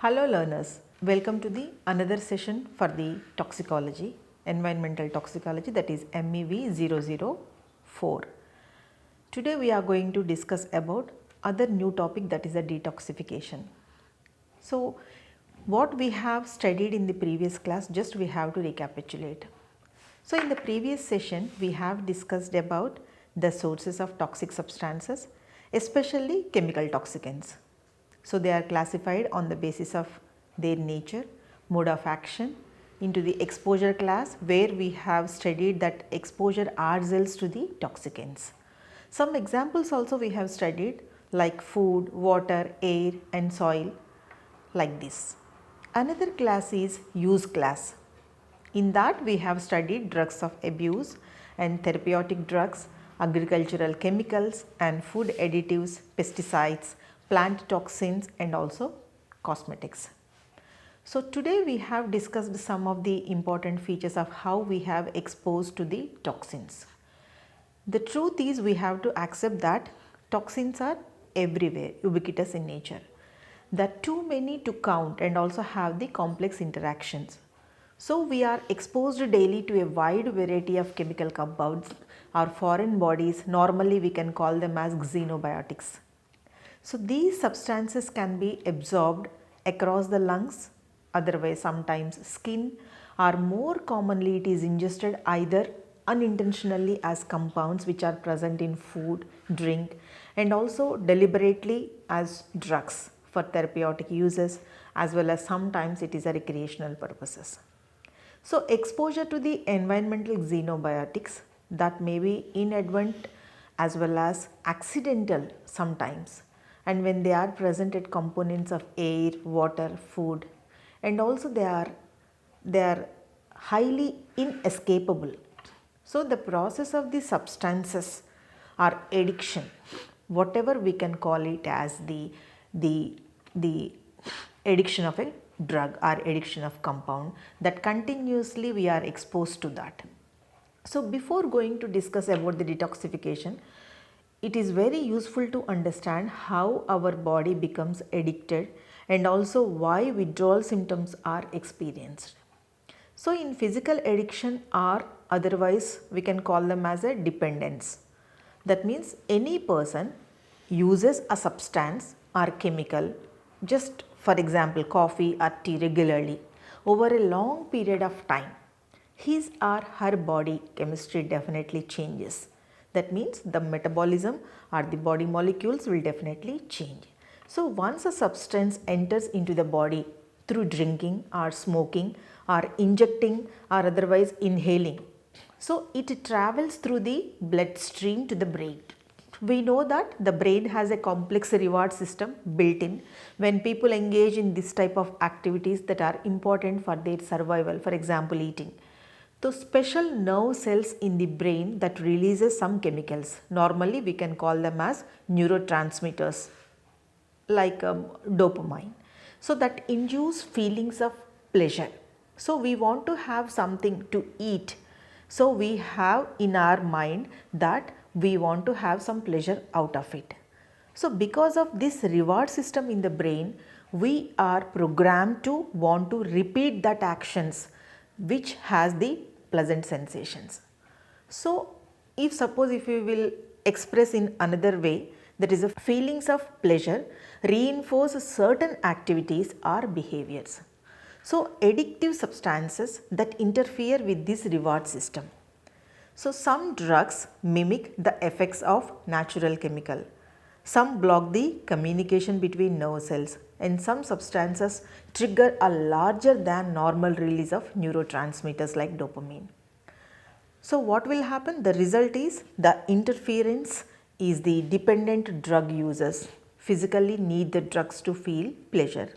Hello learners, welcome to the another session for the toxicology, environmental toxicology, that is MEV 004. Today we are going to discuss about other new topic, that is the detoxification. So what we have studied in the previous class, just we have to recapitulate. So in the previous session we have discussed about the sources of toxic substances, especially chemical toxicants. So they are classified on the basis of their nature, mode of action, into the exposure class, where we have studied that exposure ourselves to the toxicants. Some examples also we have studied, like food, water, air and soil, like this. Another class is use class. In that we have studied drugs of abuse and therapeutic drugs, agricultural chemicals and food additives, pesticides, plant toxins and also cosmetics. So today we have discussed some of the important features of how we have exposed to the toxins. The truth is, we have to accept that toxins are everywhere, ubiquitous in nature. There are too many to count and also have the complex interactions. So we are exposed daily to a wide variety of chemical compounds or foreign bodies. Normally we can call them as xenobiotics. So these substances can be absorbed across the lungs, otherwise sometimes skin, or more commonly it is ingested either unintentionally as compounds which are present in food, drink, and also deliberately as drugs for therapeutic uses, as well as sometimes it is a recreational purposes. So exposure to the environmental xenobiotics that may be inadvertent as well as accidental sometimes, and when they are present at components of air, water, food, and also they are highly inescapable. So the process of the substances or addiction, whatever we can call it as the addiction of a drug or addiction of compound, that continuously we are exposed to that. So before going to discuss about the detoxification, it is very useful to understand how our body becomes addicted and also why withdrawal symptoms are experienced. So in physical addiction, or otherwise we can call them as a dependence. That means any person uses a substance or chemical, just for example coffee or tea, regularly over a long period of time, his or her body chemistry definitely changes. That means the metabolism or the body molecules will definitely change. So once a substance enters into the body through drinking or smoking or injecting or otherwise inhaling, so it travels through the bloodstream to the brain. We know that the brain has a complex reward system built in when people engage in this type of activities that are important for their survival, for example eating. So special nerve cells in the brain that releases some chemicals, normally we can call them as neurotransmitters like dopamine, so that induce feelings of pleasure. So we want to have something to eat, so we have in our mind that we want to have some pleasure out of it. So because of this reward system in the brain, we are programmed to want to repeat that actions which has the pleasant sensations. So if we will express in another way, that is, feelings of pleasure reinforce certain activities or behaviors. So addictive substances that interfere with this reward system. So some drugs mimic the effects of natural chemical. Some block the communication between nerve cells, and some substances trigger a larger than normal release of neurotransmitters like dopamine. So what will happen? The result is the interference is the dependent drug users physically need the drugs to feel pleasure.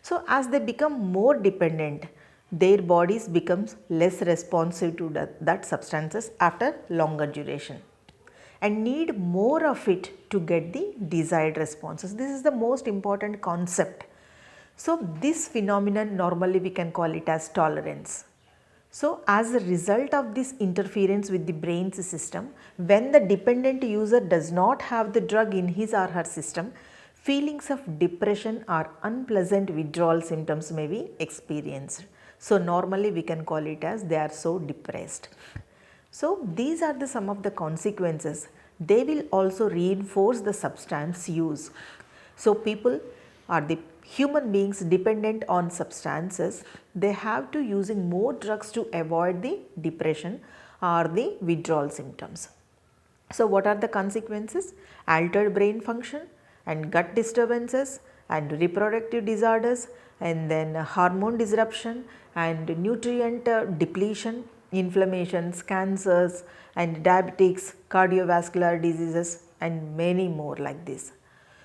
So as they become more dependent, their bodies becomes less responsive to that substances after longer duration and need more of it to get the desired responses. This is the most important concept. So this phenomenon normally we can call it as tolerance. So as a result of this interference with the brain's system, when the dependent user does not have the drug in his or her system, feelings of depression or unpleasant withdrawal symptoms may be experienced. So normally we can call it as they are so depressed. So these are the some of the consequences. They will also reinforce the substance use. So people or the human beings dependent on substances, they have to using more drugs to avoid the depression or the withdrawal symptoms. So what are the consequences? Altered brain function and gut disturbances and reproductive disorders, and then hormone disruption and nutrient depletion, inflammations, cancers and diabetics, cardiovascular diseases and many more like this.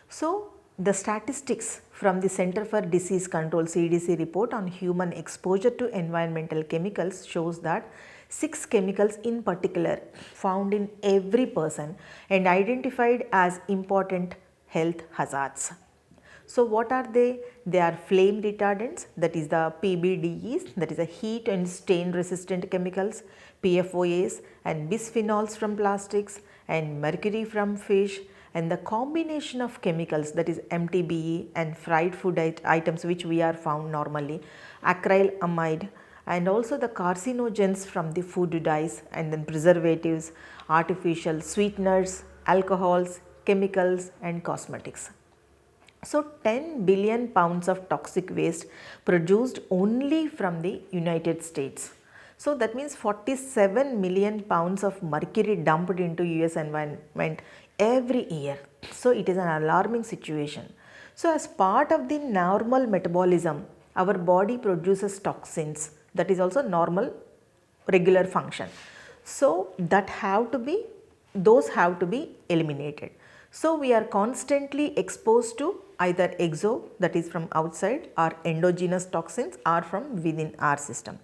So the statistics from the Center for Disease Control CDC report on human exposure to environmental chemicals shows that 6 chemicals in particular found in every person and identified as important health hazards. So what are they? They are flame retardants, that is the PBDEs, that is a heat and stain resistant chemicals, PFOAs and bisphenols from plastics and mercury from fish, and the combination of chemicals, that is MTBE and fried food items which we are found normally, acrylamide, and also the carcinogens from the food dyes, and then preservatives, artificial sweeteners, alcohols, chemicals and cosmetics. So 10 billion pounds of toxic waste produced only from the United States. So that means 47 million pounds of mercury dumped into US environment every year. So it is an alarming situation. So as part of the normal metabolism, our body produces toxins, that is also normal regular function. So those have to be eliminated. So we are constantly exposed to either exo, that is from outside, or endogenous toxins are from within our system.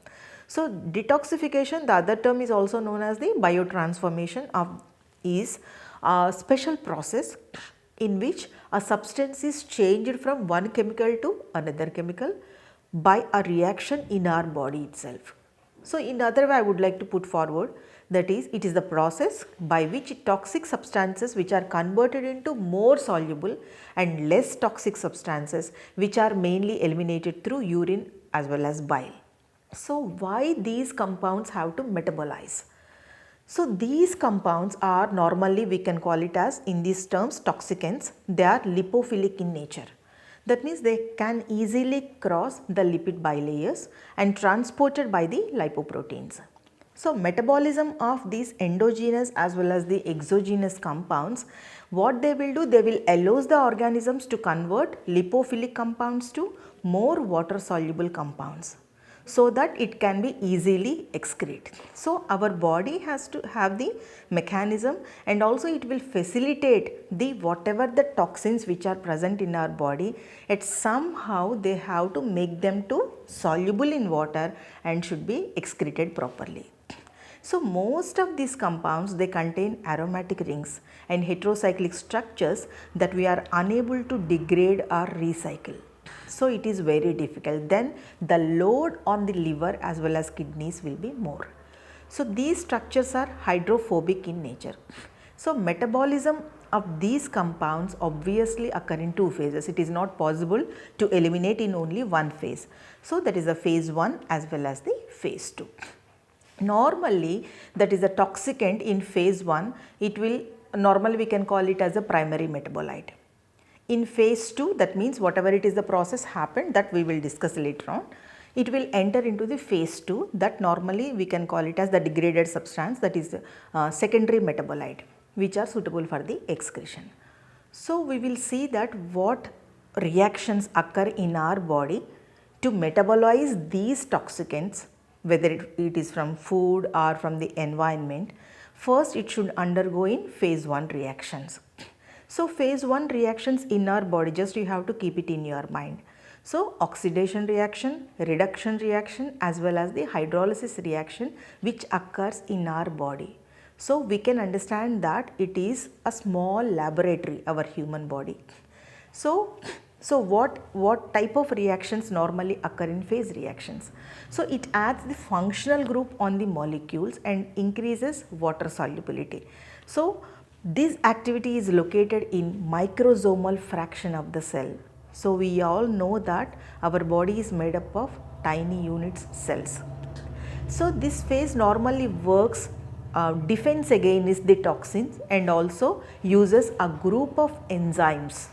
So detoxification, the other term is also known as the biotransformation is a special process in which a substance is changed from one chemical to another chemical by a reaction in our body itself. So in other way I would like to put forward, that is, it is the process by which toxic substances which are converted into more soluble and less toxic substances which are mainly eliminated through urine as well as bile. So why these compounds have to metabolize? So these compounds are normally, we can call it as, in these terms, toxicants. They are lipophilic in nature. That means they can easily cross the lipid bilayers and transported by the lipoproteins. So metabolism of these endogenous as well as the exogenous compounds, what they will do, they will allow the organisms to convert lipophilic compounds to more water soluble compounds, so that it can be easily excreted. So our body has to have the mechanism, and also it will facilitate the whatever the toxins which are present in our body, it somehow they have to make them to soluble in water and should be excreted properly. So most of these compounds, they contain aromatic rings and heterocyclic structures that we are unable to degrade or recycle. So it is very difficult. Then the load on the liver as well as kidneys will be more. So these structures are hydrophobic in nature. So metabolism of these compounds obviously occur in 2 phases. It is not possible to eliminate in only one phase. So that is the phase 1 as well as the phase 2. Normally, that is a toxicant in phase 1, it will normally we can call it as a primary metabolite. In phase 2, that means whatever it is the process happened, that we will discuss later on, it will enter into the phase 2, that normally we can call it as the degraded substance, that is secondary metabolite, which are suitable for the excretion. So we will see that what reactions occur in our body to metabolize these toxicants, whether it is from food or from the environment. First it should undergo in phase 1 reactions. So phase 1 reactions in our body, just you have to keep it in your mind. So oxidation reaction, reduction reaction as well as the hydrolysis reaction which occurs in our body. So we can understand that it is a small laboratory, our human body. So what type of reactions normally occur in phase reactions? So it adds the functional group on the molecules and increases water solubility. So This activity is located in microsomal fraction of the cell. So we all know that our body is made up of tiny units cells. So this phase normally works defense against the toxins and also uses a group of enzymes.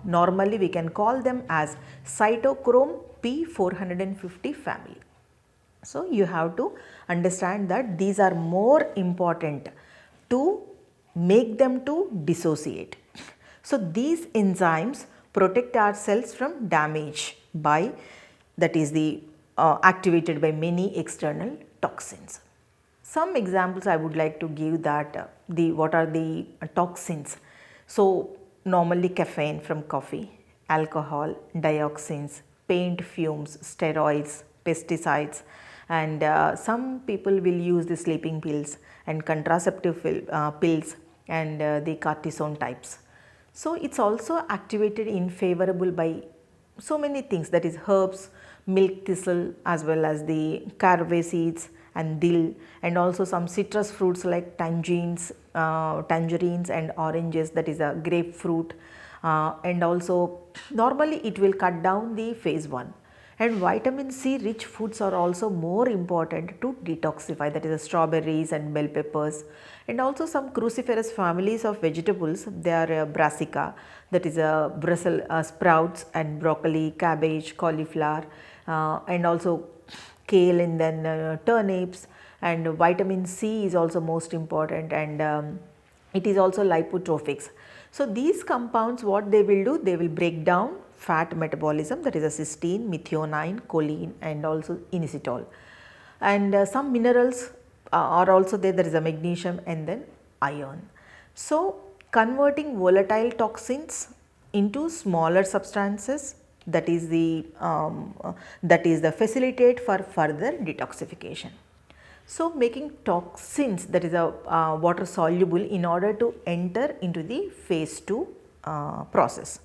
Normally we can call them as cytochrome P450 family. So you have to understand that these are more important to make them to dissociate. So these enzymes protect our cells from damage by, that is the activated by many external toxins. Some examples I would like to give that what are the toxins. So normally caffeine from coffee, alcohol, dioxins, paint fumes, steroids, pesticides, and some people will use the sleeping pills and contraceptive pills and the cortisone types. So it's also activated in favorable by so many things, that is herbs, milk thistle, as well as the caraway seeds and dill, and also some citrus fruits like tangerines and oranges, that is a grapefruit, and also normally it will cut down the phase 1. And vitamin C rich foods are also more important to detoxify, that is the strawberries and bell peppers, and also some cruciferous families of vegetables. They are brassica, that is Brussels sprouts, and broccoli, cabbage, cauliflower, and also kale, and then turnips. And vitamin C is also most important, and it is also lipotrophics. So these compounds, what they will do, they will break down fat metabolism, that is a cysteine, methionine, choline, and also inositol. And some minerals are also there, there is a magnesium and then iron. So converting volatile toxins into smaller substances, that is the facilitate for further detoxification. So making toxins, that is a water soluble, in order to enter into the phase 2 process.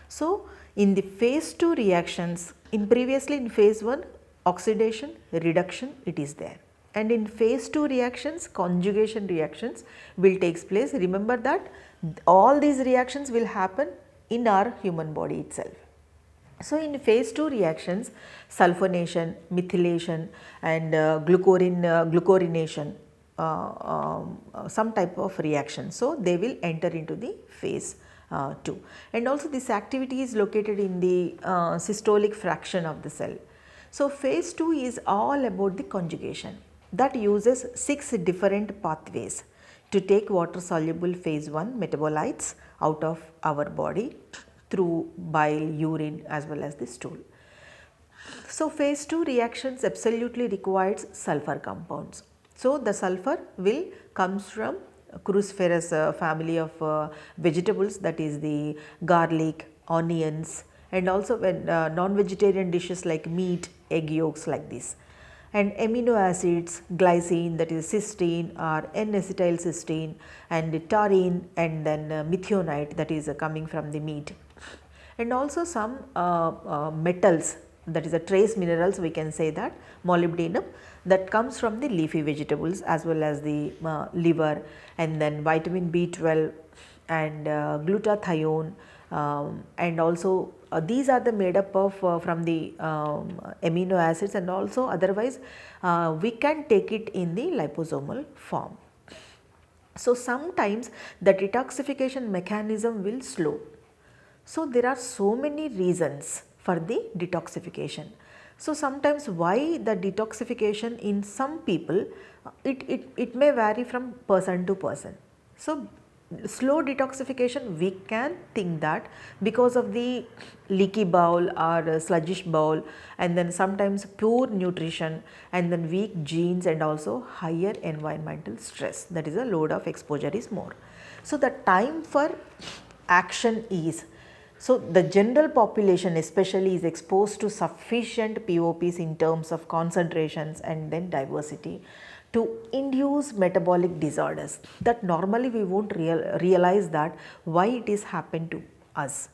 So in the phase 2 reactions, previously in phase 1 oxidation, reduction, it is there, and in phase 2 reactions, conjugation reactions will take place. Remember that all these reactions will happen in our human body itself. So in phase 2 reactions, sulfonation, methylation, and glucuronation, some type of reaction. So they will enter into the phase 2, and also this activity is located in the systolic fraction of the cell. So phase 2 is all about the conjugation that uses 6 different pathways to take water soluble phase 1 metabolites out of our body through bile, urine, as well as the stool. So phase 2 reactions absolutely requires sulfur compounds. So the sulfur will comes from cruciferous family of vegetables, that is the garlic, onions, and also when non-vegetarian dishes like meat, egg yolks, like this. And amino acids, glycine, that is cysteine or N-acetylcysteine, and taurine, and then methionite, that is coming from the meat. And also some metals, that is a trace minerals, we can say that molybdenum, that comes from the leafy vegetables, as well as the liver, and then vitamin B12 and glutathione, and also these are the made up of from the amino acids, and also otherwise we can take it in the liposomal form. So sometimes the detoxification mechanism will slow. So there are so many reasons for the detoxification. So sometimes why the detoxification in some people, it may vary from person to person. So slow detoxification, we can think that because of the leaky bowel or sluggish bowel, and then sometimes poor nutrition, and then weak genes, and also higher environmental stress, that is a load of exposure is more. So the time for action is, so the general population especially is exposed to sufficient POPs in terms of concentrations and then diversity to induce metabolic disorders that normally we won't realize that why it is happened to us.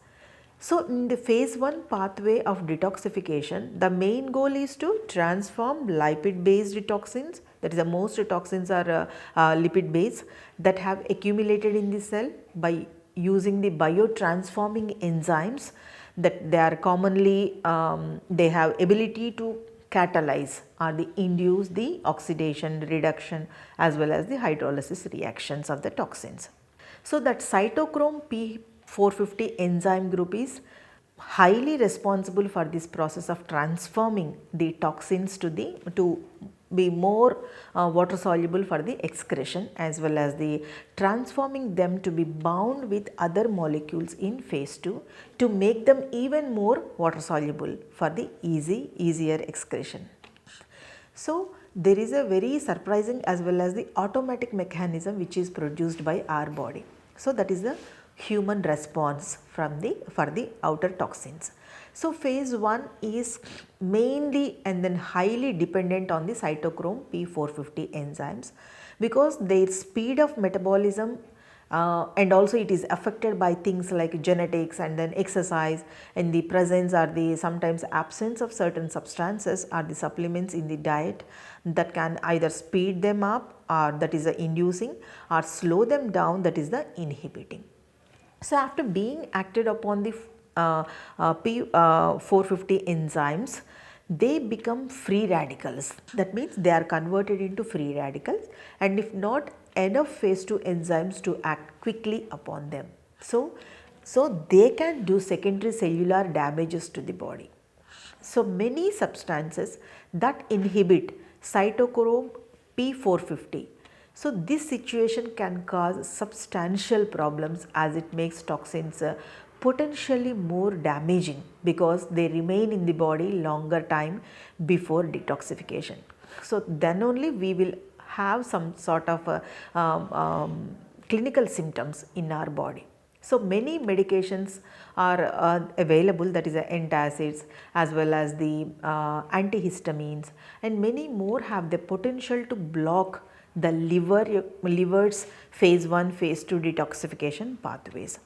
So in the phase 1 pathway of detoxification, the main goal is to transform lipid based toxins, that is the most toxins are lipid base that have accumulated in the cell by using the biotransforming enzymes that they are commonly they have ability to catalyze or the induce the oxidation, reduction as well as the hydrolysis reactions of the toxins. So, that cytochrome P450 enzyme group is highly responsible for this process of transforming the toxins to be more water soluble for the excretion, as well as the transforming them to be bound with other molecules in phase 2 to make them even more water soluble for the easier excretion. So, there is a very surprising as well as the automatic mechanism which is produced by our body. So, that is the human response for the outer toxins. So, phase 1 is mainly and then highly dependent on the cytochrome P450 enzymes, because their speed of metabolism and also it is affected by things like genetics and then exercise and the presence or the sometimes absence of certain substances or the supplements in the diet that can either speed them up, or that is the inducing, or slow them down, that is the inhibiting. So, after being acted upon the P450 enzymes, they become free radicals. That means they are converted into free radicals, and if not, enough phase 2 enzymes to act quickly upon them. So they can do secondary cellular damages to the body. So, many substances that inhibit cytochrome P450. So, this situation can cause substantial problems as it makes toxins potentially more damaging, because they remain in the body longer time before detoxification. So, then only we will have some sort of clinical symptoms in our body. So, many medications are available, that is the antacids as well as the antihistamines, and many more have the potential to block the liver's phase 1, phase 2 detoxification pathways.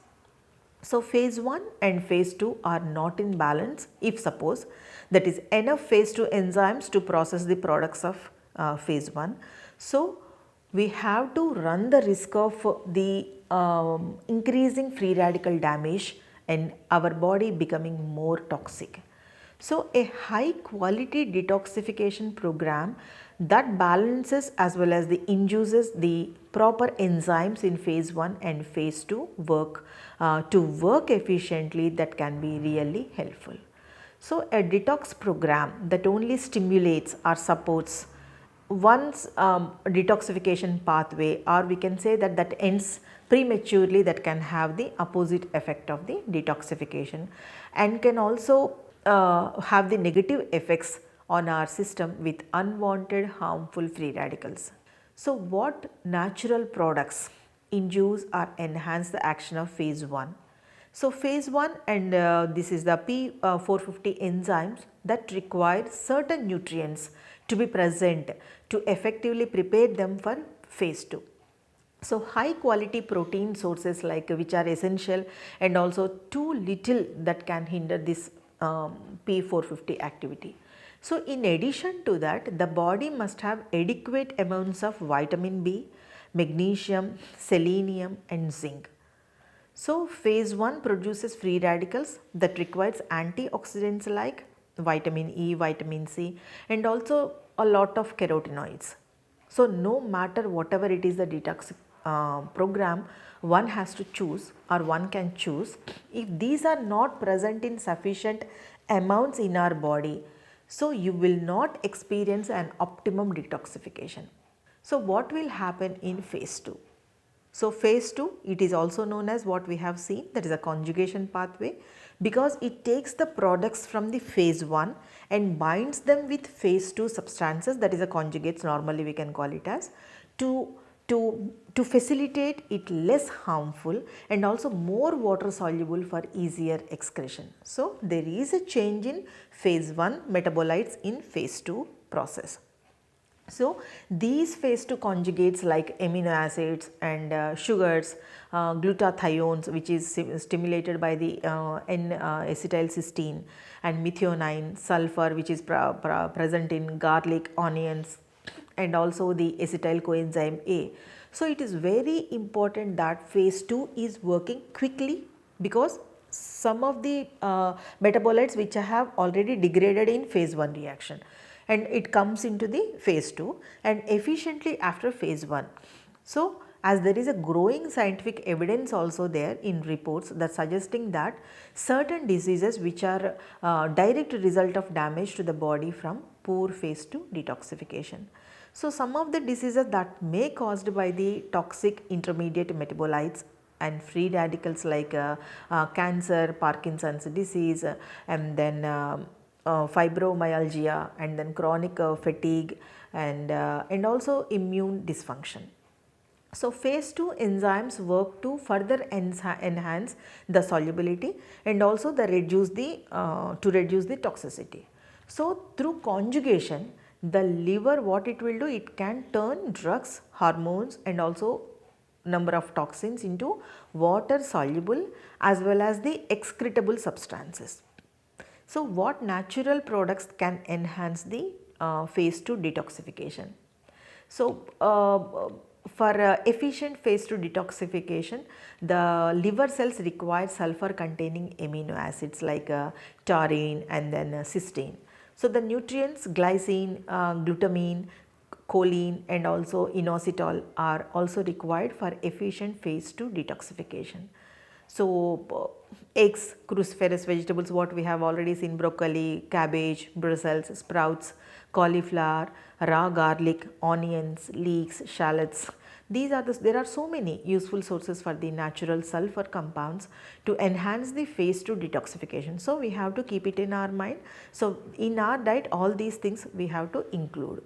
So, phase 1 and phase 2 are not in balance if suppose that is enough phase 2 enzymes to process the products of phase 1. So, we have to run the risk of the increasing free radical damage and our body becoming more toxic. So, a high quality detoxification program that balances as well as the induces the proper enzymes in phase 1 and phase 2 to work efficiently, that can be really helpful. So, a detox program that only stimulates or supports one's detoxification pathway, or we can say that ends prematurely, that can have the opposite effect of the detoxification and can also have the negative effects on our system with unwanted harmful free radicals. So, what natural products induce or enhance the action of phase 1? So, phase 1 and this is the P450 enzymes that require certain nutrients to be present to effectively prepare them for phase 2. So, high quality protein sources like which are essential, and also too little that can hinder this P450 activity. So, in addition to that, the body must have adequate amounts of vitamin B, magnesium, selenium and zinc. So, phase 1 produces free radicals that requires antioxidants like vitamin E, vitamin C and also a lot of carotenoids. So, no matter whatever it is the detox program one has to choose or one can choose, if these are not present in sufficient amounts in our body, so you will not experience an optimum detoxification. So, what will happen in phase 2? So, phase 2, it is also known as what we have seen, that is a conjugation pathway, because it takes the products from the phase 1 and binds them with phase 2 substances, that is a conjugates, normally we can call it as, to facilitate it less harmful and also more water soluble for easier excretion. So, there is a change in phase 1 metabolites in phase 2 process. So, these phase 2 conjugates like amino acids and sugars, glutathiones which is stimulated by the N-acetylcysteine, and methionine, sulfur which is present in garlic, onions, and also the acetyl coenzyme A. So, it is very important that phase 2 is working quickly, because some of the metabolites which have already degraded in phase 1 reaction, and it comes into the phase 2 and efficiently after phase 1. So, as there is a growing scientific evidence also there in reports that suggesting that certain diseases which are direct result of damage to the body from poor phase 2 detoxification. So, some of the diseases that may caused by the toxic intermediate metabolites and free radicals like cancer, Parkinson's disease, and then fibromyalgia, and then chronic fatigue, and also immune dysfunction. So, phase 2 enzymes work to further enhance the solubility and also to reduce the toxicity. So, through conjugation, the liver, what it will do, it can turn drugs, hormones, and also number of toxins into water soluble as well as the excretable substances. So, what natural products can enhance the phase 2 detoxification? So, for efficient phase 2 detoxification, the liver cells require sulfur containing amino acids like taurine and then cysteine. So, the nutrients glycine, glutamine, choline, and also inositol are also required for efficient phase 2 detoxification. So, eggs, cruciferous vegetables, what we have already seen, broccoli, cabbage, Brussels sprouts, cauliflower, raw garlic, onions, leeks, shallots. There are so many useful sources for the natural sulfur compounds to enhance the phase 2 detoxification. So, we have to keep it in our mind. So, in our diet, all these things we have to include.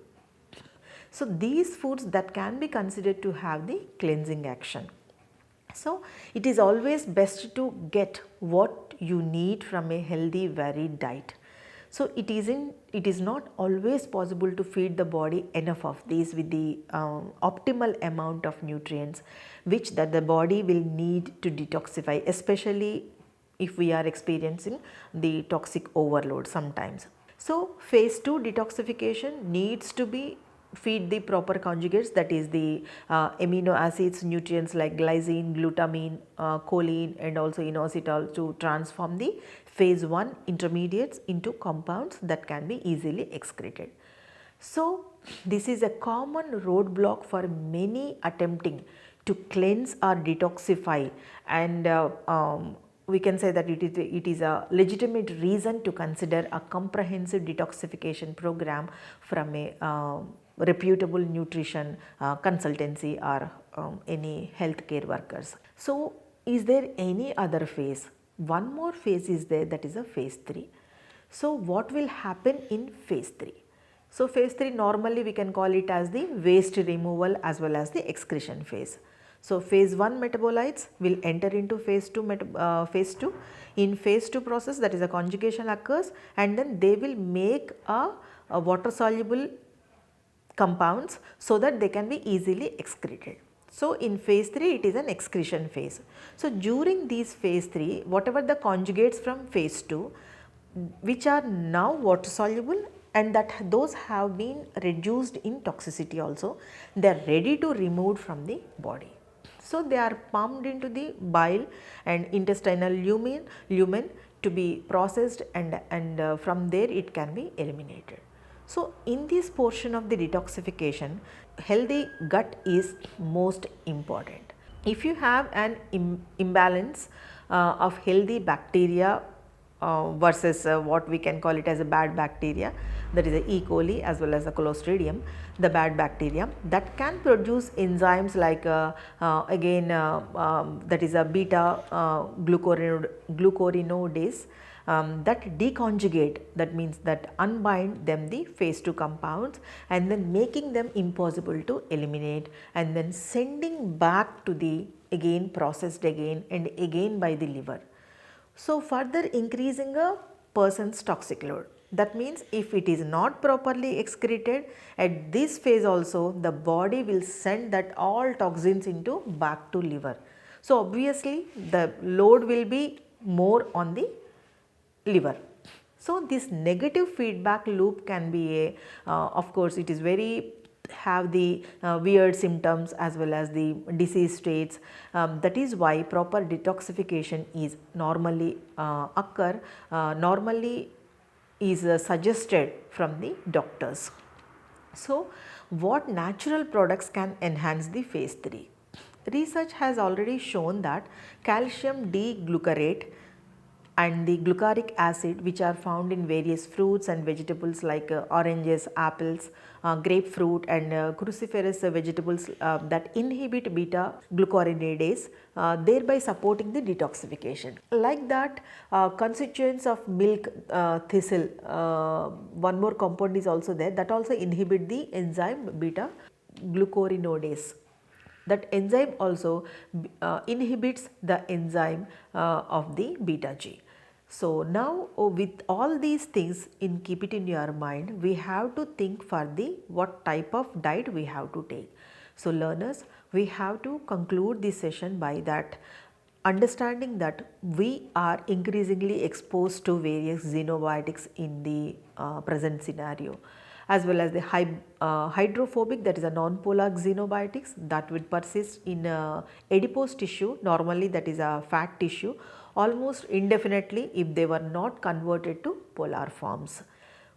So, these foods that can be considered to have the cleansing action. So, it is always best to get what you need from a healthy varied diet. So, it is not always possible to feed the body enough of these with the optimal amount of nutrients which that the body will need to detoxify, especially if we are experiencing the toxic overload sometimes. So, phase 2 detoxification needs to be feed the proper conjugates, that is the amino acids, nutrients like glycine, glutamine, choline, and also inositol to transform the phase 1 intermediates into compounds that can be easily excreted. So, this is a common roadblock for many attempting to cleanse or detoxify, and we can say that it is a legitimate reason to consider a comprehensive detoxification program from a reputable nutrition consultancy or any healthcare workers. So, is there any other phase? One more phase is there, that is a phase 3. So, what will happen in phase 3? So, phase 3 normally we can call it as the waste removal as well as the excretion phase. So, phase 1 metabolites will enter into phase 2, phase 2. In phase 2 process, that is a conjugation occurs, and then they will make a water soluble compounds so that they can be easily excreted. So, in phase 3 it is an excretion phase. So, during these phase 3, whatever the conjugates from phase 2 which are now water soluble and that those have been reduced in toxicity also, they are ready to remove from the body. So, they are pumped into the bile and intestinal lumen to be processed, and from there it can be eliminated. So, in this portion of the detoxification, healthy gut is most important. If you have an imbalance of healthy bacteria versus what we can call it as a bad bacteria, that is a E. coli as well as the Clostridium, the bad bacteria that can produce enzymes like that is a beta glucuronidase that deconjugate, that means that unbind them the phase 2 compounds and then making them impossible to eliminate, and then sending back to the again processed again and again by the liver. So, further increasing a person's toxic load. That means if it is not properly excreted at this phase also, the body will send that all toxins into back to liver. So, obviously the load will be more on the liver. So, this negative feedback loop can be a of course it is very have the weird symptoms as well as the disease states. That is why proper detoxification is normally normally is suggested from the doctors. So, what natural products can enhance the phase 3? Research has already shown that calcium D-glucarate and the glucaric acid, which are found in various fruits and vegetables like oranges, apples, grapefruit and cruciferous vegetables that inhibit beta glucuronidase, thereby supporting the detoxification. Like that, constituents of milk thistle, one more compound is also there that also inhibit the enzyme beta glucuronidase. That enzyme also inhibits the enzyme of the beta G. So, now with all these things keep it in your mind, we have to think for the what type of diet we have to take. So, learners, we have to conclude this session by that understanding that we are increasingly exposed to various xenobiotics in the present scenario, as well as the hydrophobic, that is a non-polar xenobiotics that would persist in adipose tissue, normally that is a fat tissue, almost indefinitely if they were not converted to polar forms.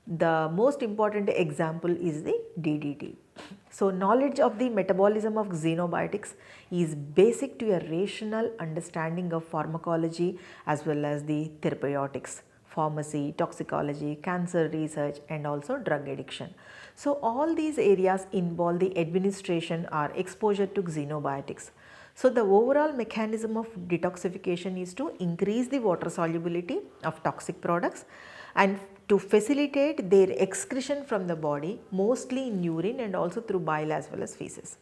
The most important example is the DDT. So, knowledge of the metabolism of xenobiotics is basic to a rational understanding of pharmacology as well as the therapeutics, pharmacy, toxicology, cancer research and also drug addiction. So, all these areas involve the administration or exposure to xenobiotics. So, the overall mechanism of detoxification is to increase the water solubility of toxic products and to facilitate their excretion from the body, mostly in urine and also through bile as well as feces.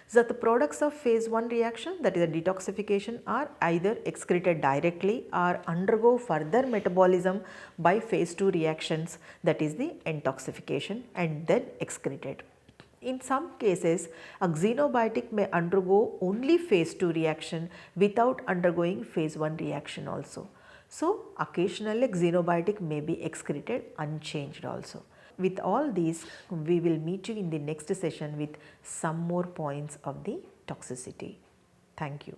So, the products of phase 1 reaction, that is a detoxification, are either excreted directly or undergo further metabolism by phase 2 reactions, that is the intoxication, and then excreted. In some cases, a xenobiotic may undergo only phase 2 reaction without undergoing phase 1 reaction also. So, occasionally xenobiotic may be excreted unchanged also. With all these, we will meet you in the next session with some more points of the toxicity. Thank you.